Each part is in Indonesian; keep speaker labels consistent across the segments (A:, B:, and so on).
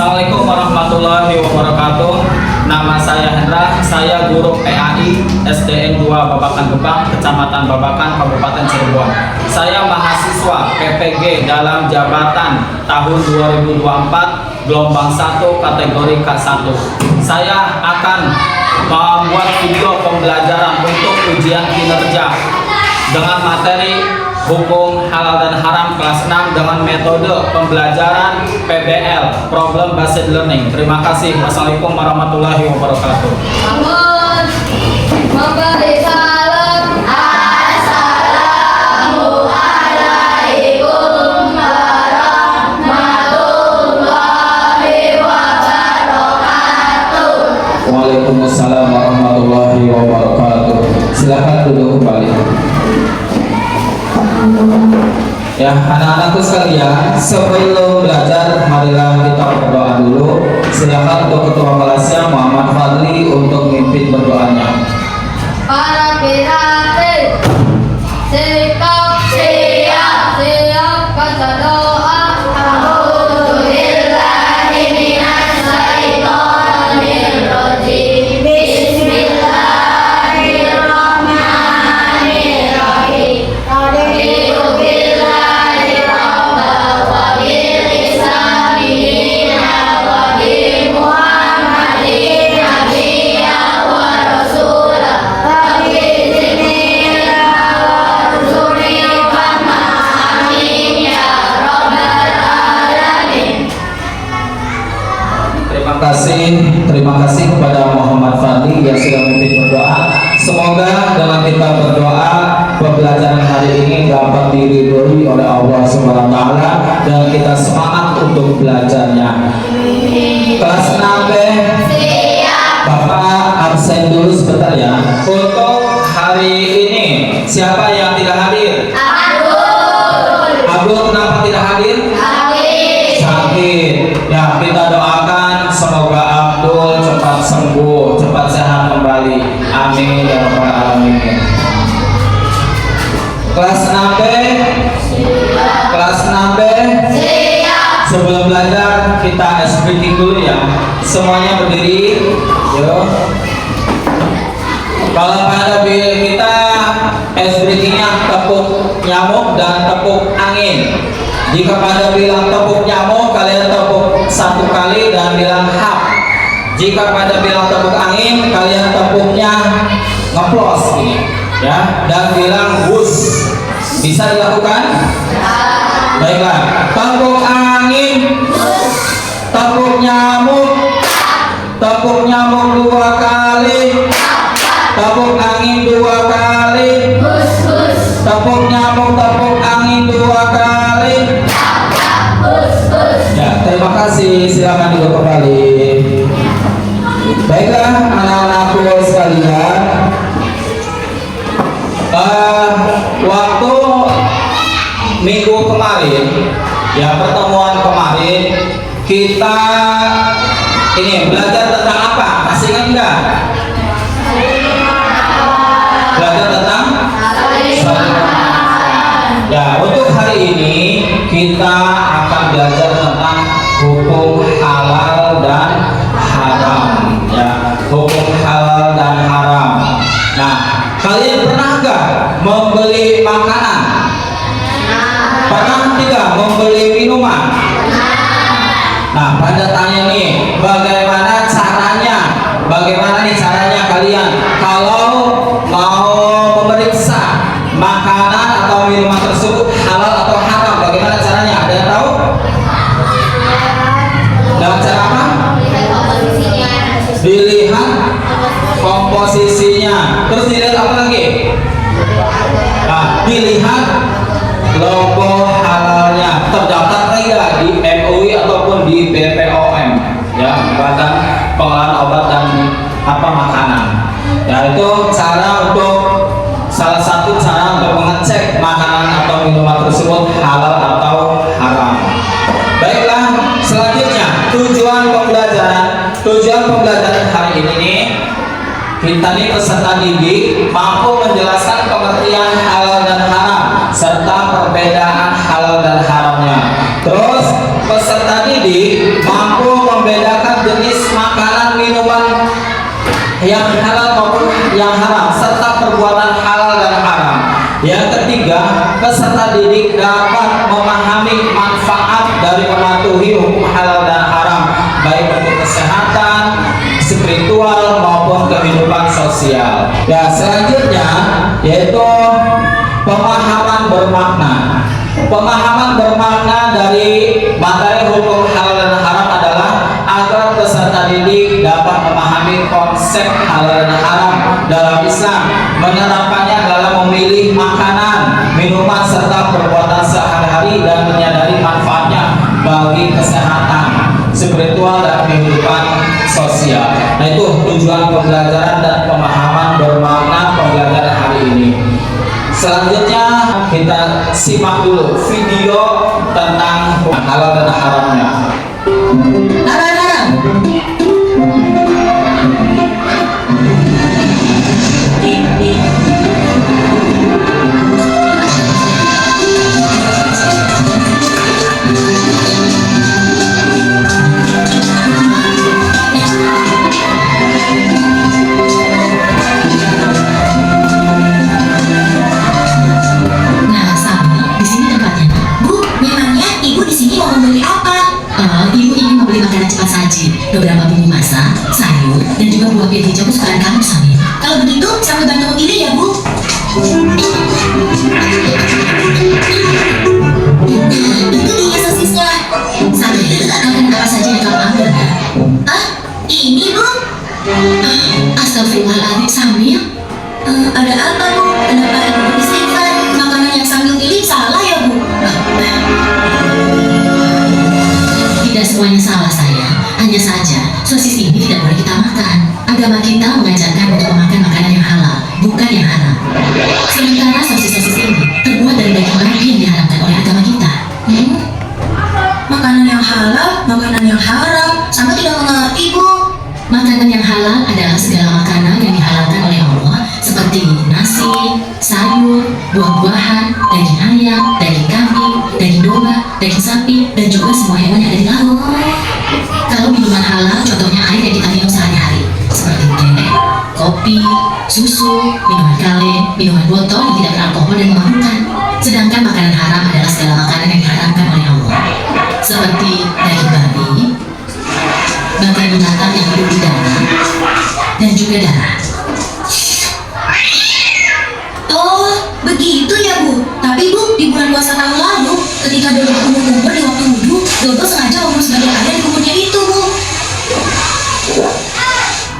A: Assalamualaikum warahmatullahi wabarakatuh. Nama saya Hendra, saya guru PAI SDN 2 Babakan Gebang, Kecamatan Babakan, Kabupaten Cirebon. Saya mahasiswa PPG dalam jabatan tahun 2024 gelombang 1 kategori K1. Saya akan membuat video pembelajaran untuk ujian kinerja dengan materi hukum halal dan haram kelas 6 dengan metode pembelajaran PBL, Problem Based Learning. Terima kasih. Wassalamualaikum warahmatullahi wabarakatuh.
B: Memberi salam. Assalamualaikum warahmatullahi wabarakatuh.
A: Waalaikumsalam warahmatullahi wabarakatuh. Silakan duduk kembali. Ya, anak-anakku sekalian, sebelum belajar, marilah kita berdoa dulu. Silakan untuk ketua kelasnya Muhammad Fadli untuk memimpin berdoanya.
B: Para piratid, sikap siap baca doa. A'udzubillahi minasyaitonirrajim. Bismillahirrahmanirrahim.
A: Terima kasih kepada Muhammad Fadli yang sudah memimpin berdoa. Semoga dengan kita berdoa pembelajaran hari ini dapat diridhoi oleh Allah Subhanahu wa taala dan kita semangat untuk belajarnya. Kelas 6B, Bapak absen dulu sebentar ya. Untuk hari ini siapa yang tidak hadir? Abdul kenapa tidak hadir? Sakit. Ya, kita doakan semoga Abdul cepat sembuh, cepat sehat kembali. Amin ya rabbal alamin. Kelas 6B. Kelas 6B. Sebelum belajar kita ice breaking dulu ya. Semuanya berdiri. Yuk. Kalau pada kita ice breakingnya tepuk nyamuk dan tepuk angin. Jika pada bilang tepuk nyamuk, kalian tepuk satu kali dan bilang hap. Jika pada bilang tepuk angin, kalian tepuknya ngeplos gini, ya, dan bilang bus. Bisa dilakukan? Baiklah. Tepuk angin, tepuk nyamuk, tepuk nyamuk 2 kali, tepuk angin 2 kali, tepuk nyamuk, tepuk angin 2 kali. Ya, terima kasih. Silakan duduk kembali. Baiklah, anak-anakku sekalian. Waktu minggu kemarin, ya pertemuan kemarin, kita ini belajar tentang apa? Masih ingat enggak? Belajar tentang ya, untuk hari ini kita akan belajar tentang hukum halal dan haram. Ya, hukum halal dan haram. Nah, kalian pernah nggak membeli makanan? Pernah tidak membeli minuman? Nah, pada tanya nih, bagaimana caranya? Bagaimana nih caranya kalian kalau mau memeriksa makanan atau minuman tersebut halal atau haram? Bagaimana caranya? Ada yang tahu? Dengan cara apa? Dilihat komposisinya. Terus dilihat apa lagi? Nah, dilihat logo halalnya. Terdaftar tidak di MUI ataupun di BPOM, ya, Badan Pengelolaan Obat dan Makanan. Ya, itu cara untuk salah satu cara untuk mengecek makanan atau minuman tersebut halal atau haram. Baiklah, selanjutnya tujuan pembelajaran hari ini nih, kita nih peserta didik mampu menjelaskan pengertian halal dan haram serta perbedaan halal dan haramnya. Terus peserta didik mampu yang halal maupun yang haram, serta perbuatan halal dan haram. Yang ketiga, peserta didik dapat memahami manfaat dari mematuhi hukum halal dan haram, baik untuk kesehatan, spiritual maupun kehidupan sosial. Ya, selanjutnya yaitu pemahaman bermakna. Pemahaman bermakna dari materi hukum halal dan haram adalah agar peserta didik dapat memahami konsep halal dan haram dalam Islam, menerapkannya dalam memilih makanan, minuman, serta perbuatan sehari-hari, dan menyadari manfaatnya bagi kesehatan, spiritual, dan kehidupan sosial. Nah, itu tujuan pembelajaran dan pemahaman bermakna pembelajaran hari ini. Selanjutnya kita simak dulu video tentang halal dan haramnya. Halal haram.
C: Nah, Sami, di sini tempatnya. Bu, memangnya ibu di sini mau membeli apa? Ibu ingin membeli makanan cepat saji, beberapa bumbu masak, sayur, dan juga buah pit hijau kesukaan kamu, Sami. Kalau begitu, saya bantu memilih ya, Bu. Itu dia sosisnya. Sami, akan apa saja yang kamu ambil? Ah, ini, Bu. Astagfirullahaladzim, Sami. Ada apa, Bu? Kenapa ibu beristighfar? Makanan yang Sambil pilih salah ya, Bu? Tidak semuanya salah, sayang. Hanya saja, sosis ini tidak boleh kita makan. Agama kita mengajarkan untuk memakan makanan yang halal, bukan yang haram. Sementara sosis-sosis ini terbuat dari daging babi yang diharamkan oleh agama kita. Makanan yang halal, makanan yang haram, sama tidak mengerti, Bu. Makanan yang halal adalah segala makanan yang dihalalkan oleh Allah, seperti nasi, sayur, buah-buahan, daging ayam, daging kambing, daging domba, daging sapi, dan juga semua hewan yang ada di laut. Kalau minuman halal, contohnya air yang kita minum sehari-hari, seperti teh, kopi, susu, minuman kaleng, minuman botol yang tidak beralkohol dan memabukkan. Sedangkan makanan haram adalah segala makanan yang diharamkan oleh Allah, seperti daging babi, bangkai binatang yang hidup di darat, dan juga darah. Oh, begitu ya, Bu. Tapi, Bu, di bulan puasa tahun lalu, ketika Dodo berkumur-kumur di waktu wudhu, Dodo sengaja membuang sebagian air di kumurnya itu, Bu.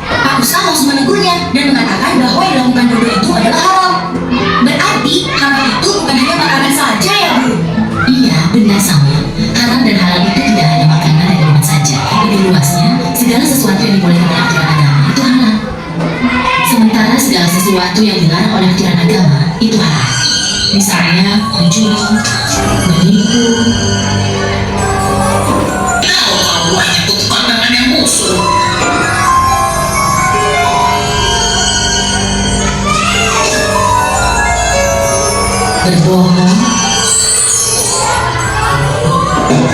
C: Pak Ustaz langsung menegurnya dan mengatakan bahwa yang dilakukan Dodo itu adalah haram. Berarti, haram itu bukan hanya makanan saja ya, Bu? Iya, benar, Sami. Haram dan halal itu tidak hanya makanan dan minuman saja. Lebih luasnya, segala sesuatu yang dibolehkan oleh aturan agama itu halal. Sementara segala sesuatu yang dilarang oleh aturan agama itu haram. Misalnya mencuri, menipu. Kamu hanya kutukan tangan yang musuh. Berbohong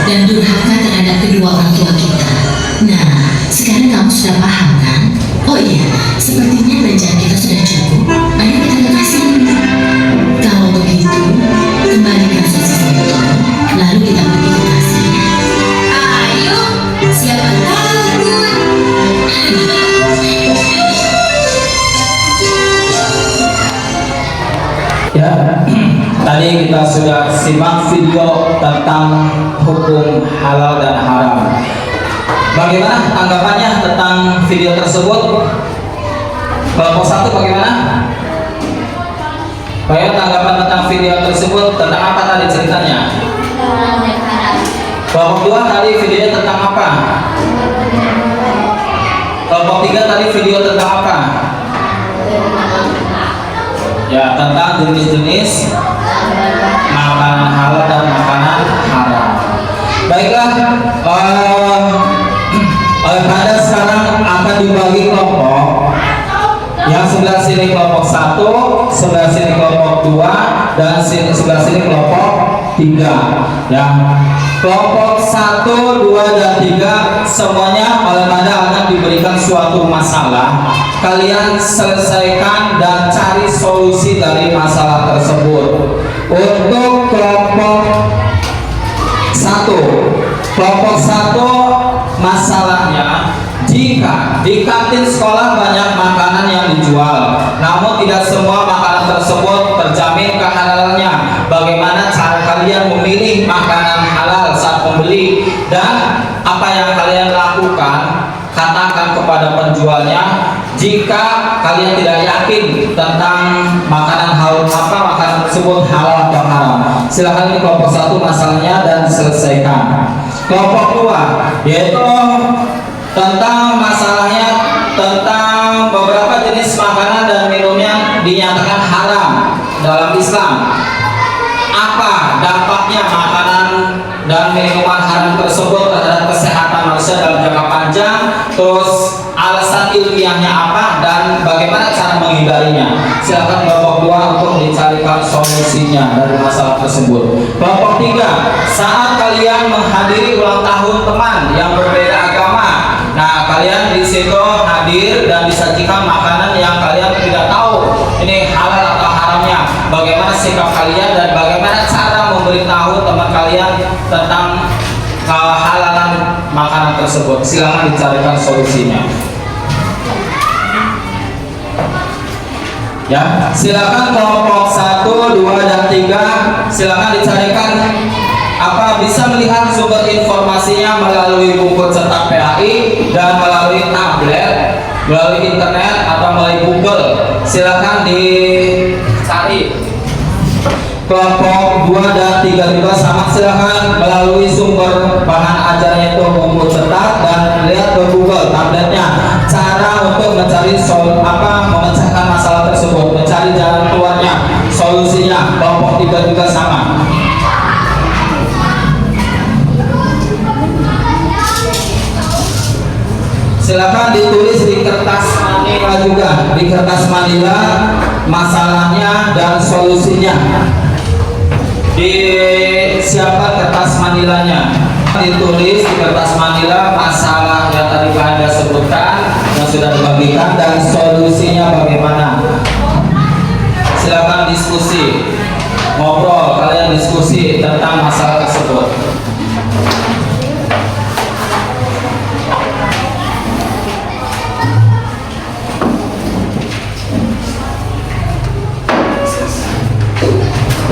C: dan durhaka terhadap kedua orang tua kita. Nah, sekarang kamu sudah paham kan? Oh iya, sepertinya belanjaan kita sudah cukup. Ayo kita ke kasir. Kalau begitu, kembalikan sosis itu, lalu kita pergi ke kasir. Ayo, siapa takut?
A: Ya, tadi kita sudah simak video tentang hukum halal dan haram. Bagaimana tanggapannya tentang video tersebut? Kelompok satu bagaimana? Bagaimana tanggapan tentang video tersebut? Tentang apa tadi ceritanya? Kelompok dua tadi videonya tentang apa? Kelompok tiga tadi video tentang apa? Ya, tentang jenis-jenis makanan halal dan makanan haram. Baiklah, pada sekarang akan dibagi kelompok. Yang sebelah sini kelompok 1, sebelah sini kelompok 2, dan sebelah sini kelompok 3. Ya, kelompok 1, 2, dan 3 semuanya oleh Anda akan diberikan suatu masalah. kalian selesaikan dan cari solusi dari masalah tersebut. Untuk kelompok 1, masalahnya, jika di kantin sekolah banyak makanan yang dijual, namun tidak semua makanan tersebut terjamin kehalalannya, bagaimana cara kalian memilih makanan halal saat membeli, dan apa yang kalian lakukan? Katakan kepada penjualnya jika kalian tidak yakin tentang makanan tersebut halal atau haram. Silakan, ini kelompok 1 masalahnya dan selesaikan. Kelompok 2 yaitu tentang masalahnya tentang beberapa jenis makanan dan minum yang dinyatakan haram dalam Islam. Apa dampaknya makanan dan minuman haram tersebut terhadap kesehatan manusia dalam jangka panjang? Terus alasan ilmiahnya apa dan bagaimana cara menghindarinya? Silakan kelompok 2 untuk dicarikan solusinya dari masalah tersebut. Kelompok 3, saat kalian menghadiri ulang tahun teman yang berbeda agama, nah kalian di situ hadir dan disajikan makanan yang kalian tidak tahu ini halal atau haramnya. Bagaimana sikap kalian dan bagaimana cara memberitahu teman kalian tentang kehalalan makanan tersebut? Silakan dicarikan solusinya. Ya, silakan kelompok 1, 2, dan 3 silakan dicarikan bisa melihat sumber informasinya melalui buku cetak PAI dan melalui tablet, melalui internet atau melalui Google. Silakan dicari. Kelompok 2 dan 3 juga sama, silakan melalui sumber bahan ajarnya itu buku cetak dan lihat ke Google tabletnya cara untuk mencari memecahkan masalah tersebut, mencari jalan keluarnya, solusinya. Kelompok 3 juga sama. Silakan ditulis di kertas manila juga, di kertas manila masalahnya dan solusinya. Disiapkan kertas manilanya, ditulis di kertas manila masalah yang tadi Anda sebutkan yang sudah dibagikan dan solusinya bagaimana. Silakan diskusi, ngobrol, kalian diskusi tentang masalah tersebut.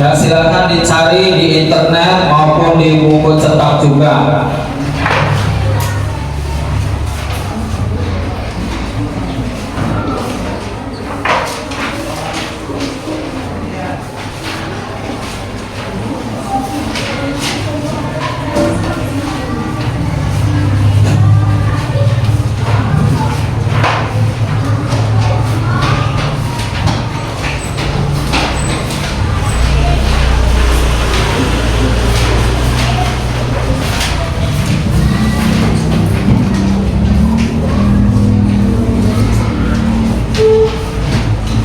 A: Dan silakan dicari di internet maupun di buku cetak juga.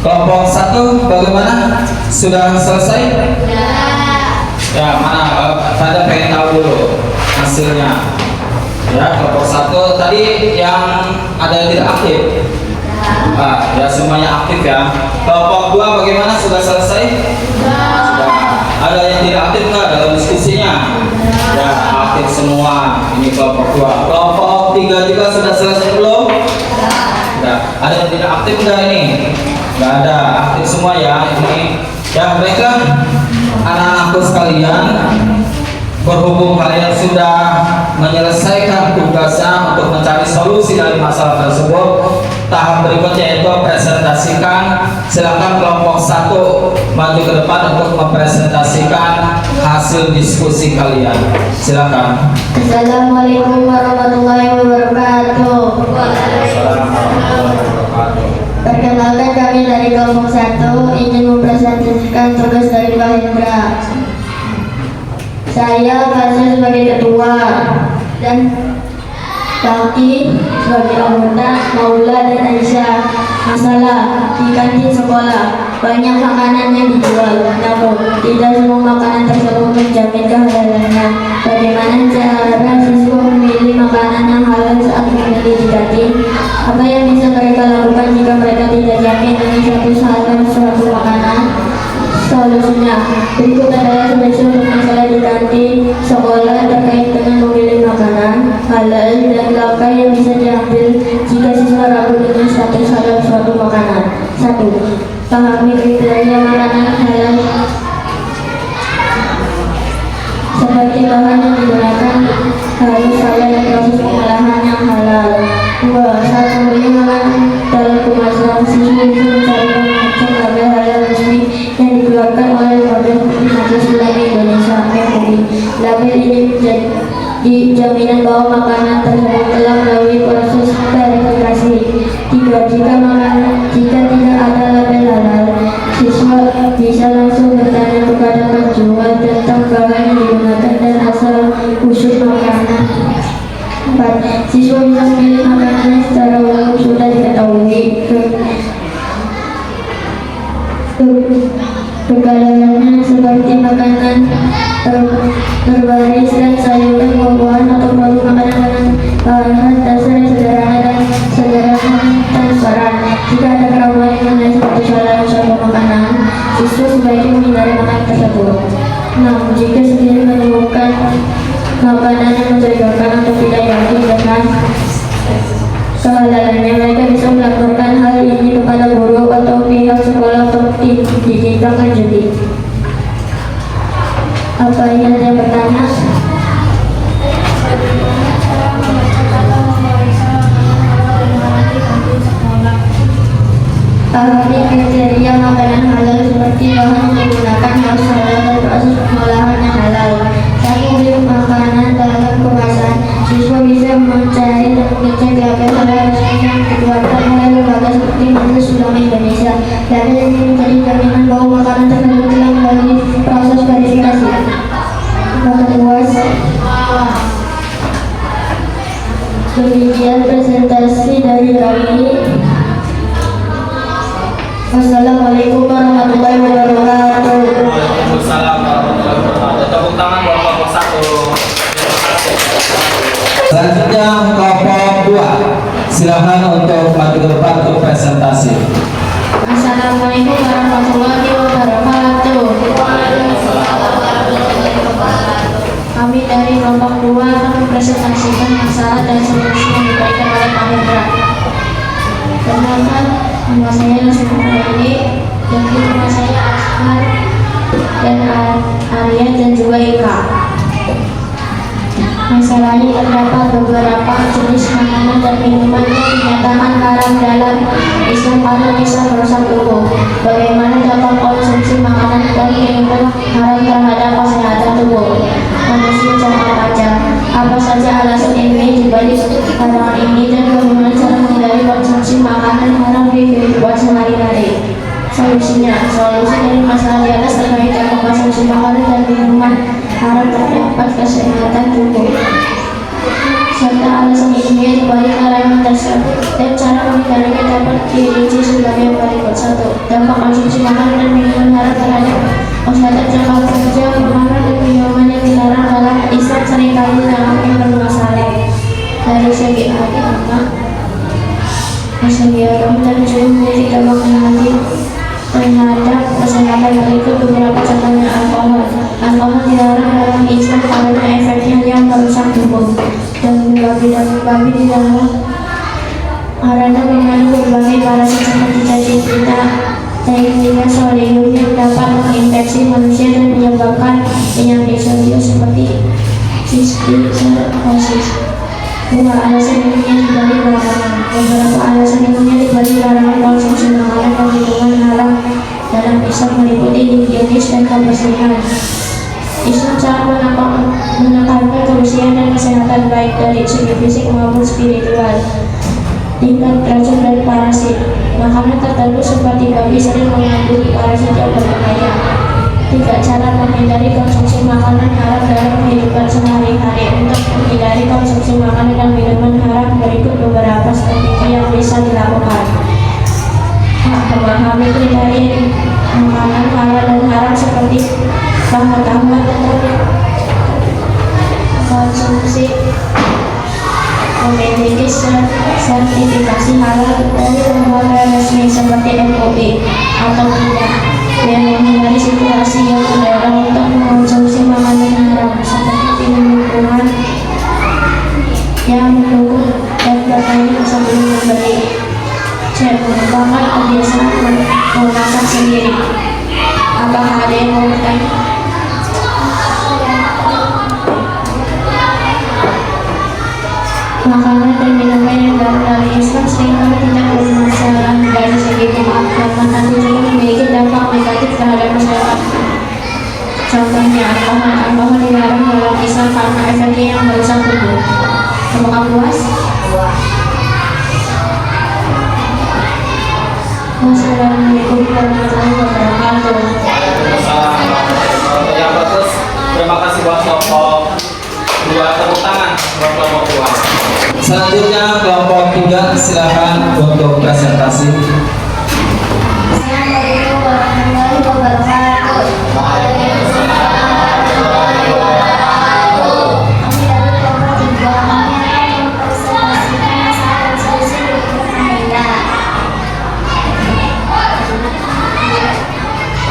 A: Kelompok 1 bagaimana? Sudah selesai? Ya, mana? Pada pengen tahu dulu hasilnya. Ya, kelompok 1 tadi yang ada yang tidak aktif. Ya semuanya aktif ya. Kelompok 2 bagaimana? Sudah selesai? Sudah. Ada yang tidak aktif nggak dalam diskusinya? Ya, aktif semua. Ini kelompok 2. Kelompok 3 juga sudah selesai belum? Sudah. Ada yang tidak aktif nggak ini? Nggak ada, aktif semua ya. Ini ya, baiklah anak-anakku sekalian, berhubung kalian sudah menyelesaikan tugasnya untuk mencari solusi dari masalah tersebut, tahap berikutnya yaitu presentasikan. Silakan kelompok 1 maju ke depan untuk mempresentasikan hasil diskusi kalian. Silakan.
B: Assalamualaikum warahmatullahi wabarakatuh. Perkenalkan, kami dari kelompok 1 ingin mempresentasikan tugas dari Pak Hendra. Saya Faisal sebagai ketua dan Taki sebagai anggota, Maula dan Aisyah. Masalah di kantin sekolah banyak makanan yang dijual, namun tidak semua makanan tersebut menjamin kehalalannya. Bagaimana cara siswa memilih makanan yang halal saat memilih di kantin? Apa yang bisa mereka lakukan jika mereka tidak yakin dengan suatu makanan? Solusinya, berikut adalah solusi untuk masalah di kantin sekolah terkait dengan memilih makanan halal dan langkah yang bisa diambil jika siswa ragu dengan status halal suatu makanan. 1. Pahami kriteria makanan halal seperti bahan yang digunakan harus halal dan proses pengolahan yang halal. 2. Saat membeli makanan dalam kemasan, siswa bisa mencari mengecek label halal resmi yang dikeluarkan oleh Lembaga Majelis Ulama Indonesia (MUI). Label ini menjadi jaminan bahwa makanan tersebut telah melalui proses verifikasi. 3. Jika tidak ada label halal, siswa bisa langsung bertanya kepada penjual tentang bahan yang digunakan dan asal usul makanan. 4. Siswa bisa memilih makanan secara umum sudah diketahui kekalahannya seperti makanan berbaris dan sayuran, buah-buahan atau produk makanan dengan bahan dasar yang sederhana dan transparan. Jika ada keraguan mengenai status halal suatu makanan, siswa sebaiknya menghindari makanan tersebut. 6. Jika sendiri menemukan makanan yang mencurigakan atau tidak yakin dengan kehalalannya, mereka bisa melaporkan hal ini kepada guru atau pihak sekolah untuk ditindaklanjuti. Apa yang ada bertanya? Pahami kriteria makanan halal seperti bahan yang digunakan harus halal dan proses pengolahan yang halal. Saat membeli makanan dalam kemasan, siswa bisa mencari dan mengecek label halal resmi yang dikeluarkan oleh lembaga seperti Majelis Ulama Indonesia. Label ini menjadi jaminan bahwa makanan tersebut telah melalui proses verifikasi. Puas. Demikian presentasi dari kami. Wassalamualaikum warahmatullahi wabarakatuh.
A: Waalaikumsalam warahmatullahi wabarakatuh. Tepuk tangan buat kelompok 1. Selanjutnya kelompok 2. Silakan untuk maju ke depan untuk presentasi.
B: Assalamualaikum warahmatullahi wabarakatuh. Kami dari kelompok 2 akan mempresentasikan masalah dan solusi yang diberikan oleh Pak Hendra. Perkenalkan, nama saya Lasmini, dan nama saya Asmar dan Arya dan juga Ika. Masalahnya terdapat beberapa jenis makanan dan minuman yang dinyatakan haram dalam Islam karena bisa merusak tubuh. Bagaimana dampak konsumsi makanan dan minuman haram terhadap kesehatan tubuh manusia jangka panjang? Apa saja alasan ilmiah dibalik larangan ini dan bagaimana cara menghindari konsumsi makanan haram di kehidupan sehari-hari? Solusi dari masalah di atas terkait dampak konsumsi makanan dan minuman haram terdapat kesehatan tubuh serta alasan ilmiah dibalik larangan tersebut dan cara menghindarinya dapat dirinci sebagai berikut. 1. Dampak konsumsi makanan dan minuman haram terhadap kesehatan jangka panjang. Makanan dan minuman yang dilarang dalam Islam seringkali dianggapnya bermasalah dari segi agama, dan juga memiliki dampak negatif terhadap kesehatan. Berikut beberapa contohnya. Alkohol dilarang dalam Islam karena efeknya yang merusak tubuh, dan babi dilarang karena mengandung berbagai parasit seperti cacing solium yang dapat menginfeksi manusia dan menyebabkan penyakit serius seperti sistiserkosis. 2. Alasan ilmiah dibalik larangan. Beberapa alasan ilmiah dibalik larangan konsumsi makanan dan minuman haram dalam Islam meliputi higienis dan kebersihan. Islam sangat menekankan kebersihan dan kesehatan baik dari segi fisik maupun spiritual. Tingkat racun dan parasit. Makanan tertentu seperti babi sering mengandung parasit yang berbahaya. 3. Cara menghindari konsumsi makanan haram dalam kehidupan sehari-hari. Untuk menghindari konsumsi makanan dan minuman haram, berikut beberapa strategi yang bisa dilakukan. Memahami kriteria makanan halal dan haram seperti pengetahuan tentang konsumsi memiliki sertifikasi halal dari lembaga resmi seperti MUI atau tidak, dan menghindari situasi yang mendorong untuk mengonsumsi makanan haram seperti film lingkungan yang menunggu dan bertanya sebelum membeli. C. Mengembangkan kebiasaan memasak sendiri. Apakah ada yang mau bertanya? Makanan dan minuman yang baru dari Islam seringkali tidak bermasalah dari segi pemahaman, tapi juga memiliki dampak negatif terhadap masyarakat. Contohnya, alkohol dilarang dalam Islam karena efeknya yang merusak tubuh. Apakah puas? Wassalamualaikum warahmatullahi wabarakatuh.
A: Yang bagus, terima kasih buat kelompok 2, tepuk tangan buat kelompok 2. Selanjutnya kelompok 3, silakan untuk presentasi.
B: Assalamualaikum warahmatullahi wabarakatuh. Kami dari kelompok 3 akan mempresentasikan masalah dan solusi berikut Anda.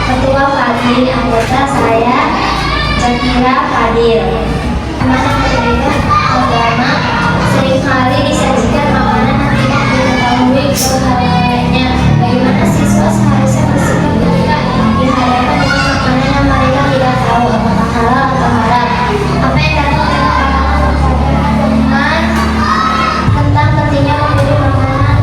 B: Ketua Fadil, anggota saya Zakira Fadil. Mana berbeda agama seringkali disajikan makanan yang tidak diketahui kehalalannya. Bagaimana siswa seharusnya bersikap ketika dihadapkan dengan makanan yang mereka tidak tahu apakah halal atau haram? Apa yang dapat kita katakan kepada teman tentang pentingnya memilih makanan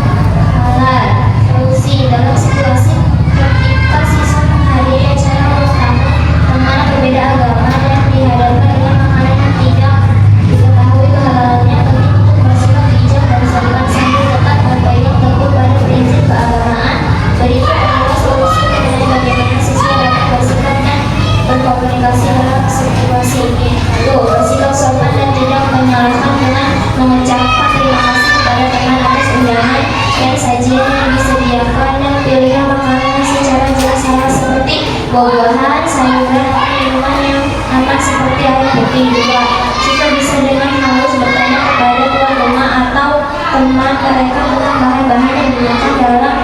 B: halal? Solusi dalam situasi ketika siswa menghadiri acara ulang tahun teman berbeda agama dan dihadapkan dengan makanan yang tidak diketahui kehalalannya, penting untuk bersikap bijak dan sopan sambil tetap berpegang teguh pada prinsip keagamaan. Berikut adalah solusi mengenai bagaimana siswa dapat bersikap dan berkomunikasi dalam situasi ini. 1. Bersikap sopan dan tidak menyalahkan dengan mengucapkan terima kasih kepada teman atas undangan dan sajian yang disediakan, dan pilihlah makanan secara jelas halal seperti buah-buahan, sayuran, atau minuman yang aman seperti air putih. 2. Siswa bisa dengan halus bertanya kepada tuan rumah atau teman mereka tentang bahan-bahan yang digunakan dalam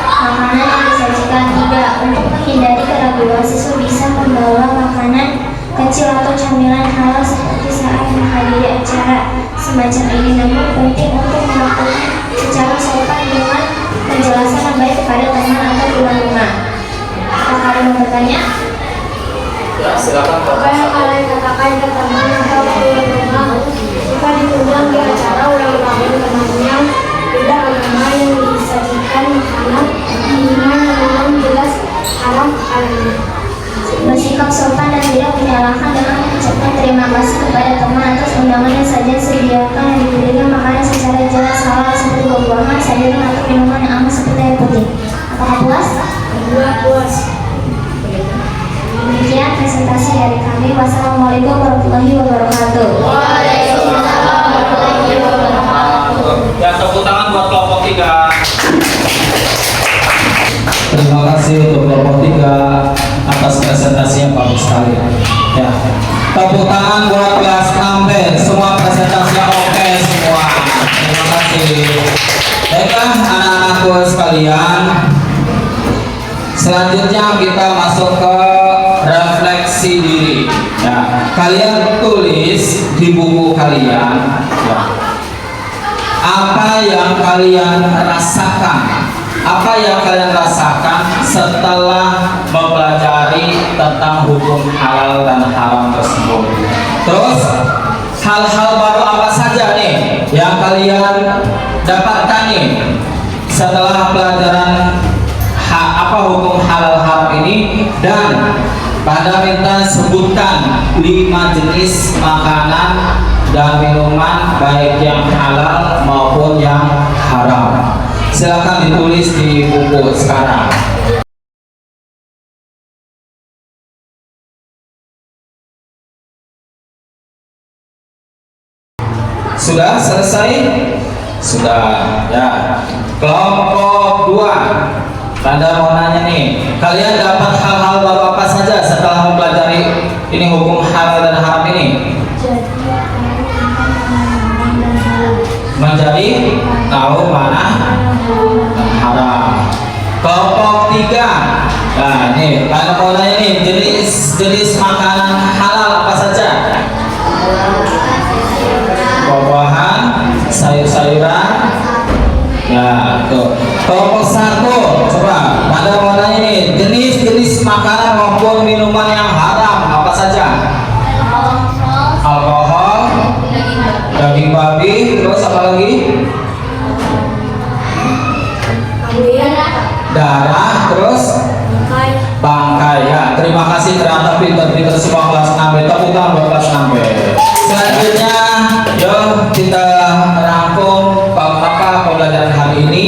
B: makanan yang disajikan. 3. Untuk menghindari keraguan, siswa bisa membawa makanan kecil atau camilan halal seperti saat menghadiri acara semacam ini. Namun penting untuk melakukan secara sopan dengan penjelasan yang baik kepada teman atau tuan rumah. Apakah ada yang mau bertanya?
A: Ya, silakan.
B: Apa yang kalian katakan ke teman atau tuan rumah jika diundang di acara ulang tahun temannya beda agama yang disajikan makanan minuman yang memang jelas haram halalnya? Bersikap sopan dan tidak menyalahkan dengan mengucapkan terima kasih kepada teman atas undangan yang saja sediakan, dan diberikan makanan secara jelas halal seperti buah-buahan, sayuran, atau minuman yang aman seperti air putih. Apakah puas? Puas. Demikian presentasi dari kami. Wassalamualaikum warahmatullahi wabarakatuh. Waalaikumsalam warahmatullahi wabarakatuh.
A: Ya, tepuk tangan buat kelompok 3. Terima kasih untuk kelompok 3 atas presentasi yang bagus sekali. Ya, tepuk tangan buat kelas 6B. Semua presentasinya oke semua. Terima kasih. Baiklah anak-anakku sekalian, selanjutnya kita masuk ke refleksi diri. Ya, kalian tulis di buku kalian. Ya, apa yang kalian rasakan? Apa yang kalian rasakan setelah mempelajari tentang hukum halal dan haram tersebut? Terus hal-hal baru apa saja nih yang kalian dapatkan nih setelah pelajaran apa hukum halal haram ini? Dan pada minta sebutkan 5 jenis makanan dan minuman baik yang halal maupun yang haram. Silakan ditulis di buku sekarang. Sudah selesai? Sudah. Ya. Kelompok 2. Tanda mau nanya nih, kalian dapat hal-hal baru apa saja setelah mempelajari ini hukum halal dan haram ini?
B: Jadi,
A: jadi tahu mana haram. Kelompok 3. Nah, ini kalau mau nanya nih, jenis makanan halal apa saja? Buah-buahan, sayur-sayuran. Ya, tuh. Kelompok 1, coba pada mau nanya nih, jenis makanan maupun minuman yang haram apa saja? Alkohol, daging babi, terus apa lagi? Darah, terus bangkai. Ya, terima kasih, ternyata pinter-pinter semua kelas 6B. Tepuk tangan buat kelas 6B. Selanjutnya, yuk kita rangkum pembelajaran hari ini.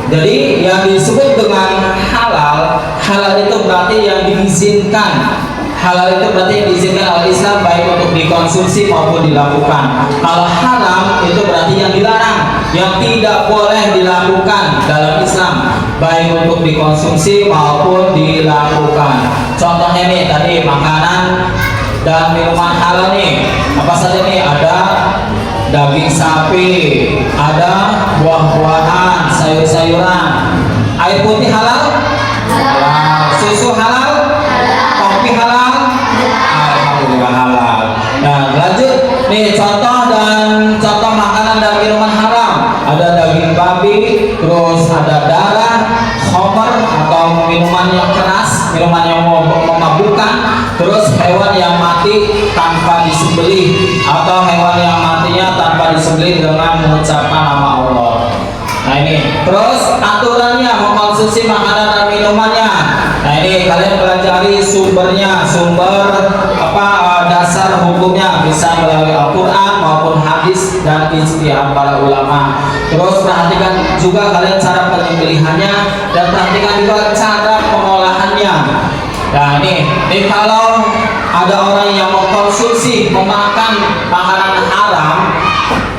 A: Jadi yang disebut dengan halal itu berarti yang diizinkan. Halal itu berarti yang diizinkan oleh Islam, baik untuk dikonsumsi maupun dilakukan. Kalau haram itu berarti yang dilarang, yang tidak boleh dilakukan dalam Islam, baik untuk dikonsumsi maupun dilakukan. Contohnya nih tadi makanan dan minuman halal nih, apa saja nih? Ada daging sapi, ada buah-buahan, sayur-sayuran. Air putih halal? Halal. Susu halal? Kopi halal? Alhamdulillah halal. Nah, lanjut nih contoh makanan dan minuman haram. Ada daging babi, terus ada darah, khamar atau minuman yang keras, minuman yang memabukkan, terus hewan yang mati tanpa disembelih atau hewan yang matinya tanpa disembelih dengan mengucapkan nama Allah. Nah ini, terus aturannya mengkonsumsi makanan dan minumannya. Nah ini kalian pelajari sumbernya, dasar hukumnya bisa melalui Al-Quran maupun hadis dan ijtihad para ulama. Terus perhatikan juga kalian cara penyembelihannya dan perhatikan juga cara pengolahannya. Nah ini kalau ada orang yang mengkonsumsi, memakan makanan haram,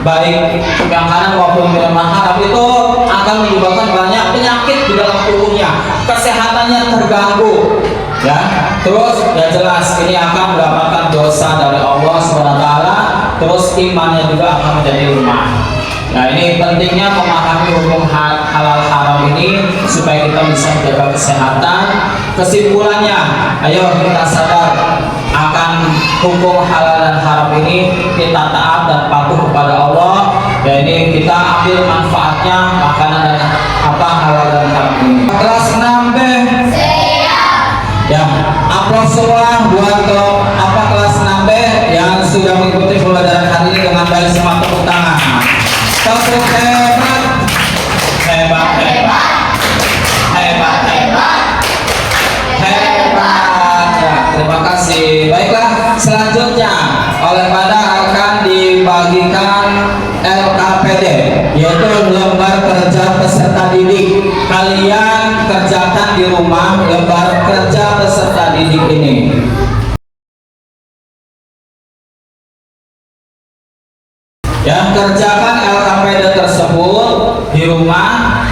A: baik makanan maupun minuman haram, itu akan menyebabkan banyak penyakit di dalam tubuhnya, kesehatannya terganggu, ya. Terus ya jelas ini akan mendapatkan dosa dari Allah SWT, terus imannya juga akan menjadi lemah. Nah ini pentingnya memahami hukum halal haram ini supaya kita bisa menjaga kesehatan. Kesimpulannya, ayo kita sadar akan hukum halal dan haram ini, kita taat dan patuh kepada Allah. Dan ini kita ambil manfaatnya makanan dan halal dan haram ini. Kelas 6B. Ya, aplaus semua buat kelas 6B yang sudah mengikuti pembelajaran hari ini dengan baik. Semangat, tepuk tangan. Tepuk hebat. Hebat, hebat. Hebat, hebat. Hebat. Ya, terima kasih. Baiklah, selanjutnya oleh pada akan dibagikan LKPD, yaitu lembar kerja peserta didik. Kalian kerjakan di rumah lembar kerja peserta didik ini. Ya, kerjakan LKPD tersebut di rumah.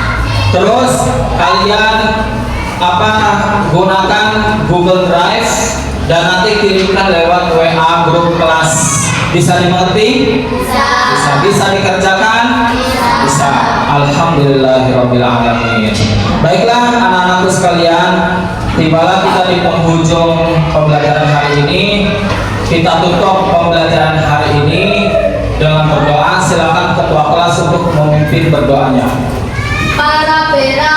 A: Terus kalian gunakan Google Drive dan nanti kirimkan lewat WA grup kelas. Bisa dimengerti? Bisa dikerjakan? Bisa. Alhamdulillahirabbil alamin. Baiklah anak-anakku sekalian, tibalah kita di penghujung pembelajaran hari ini. Kita tutup pembelajaran hari ini dengan berdoa. Silakan ketua kelas untuk memimpin berdoanya.
B: Para pera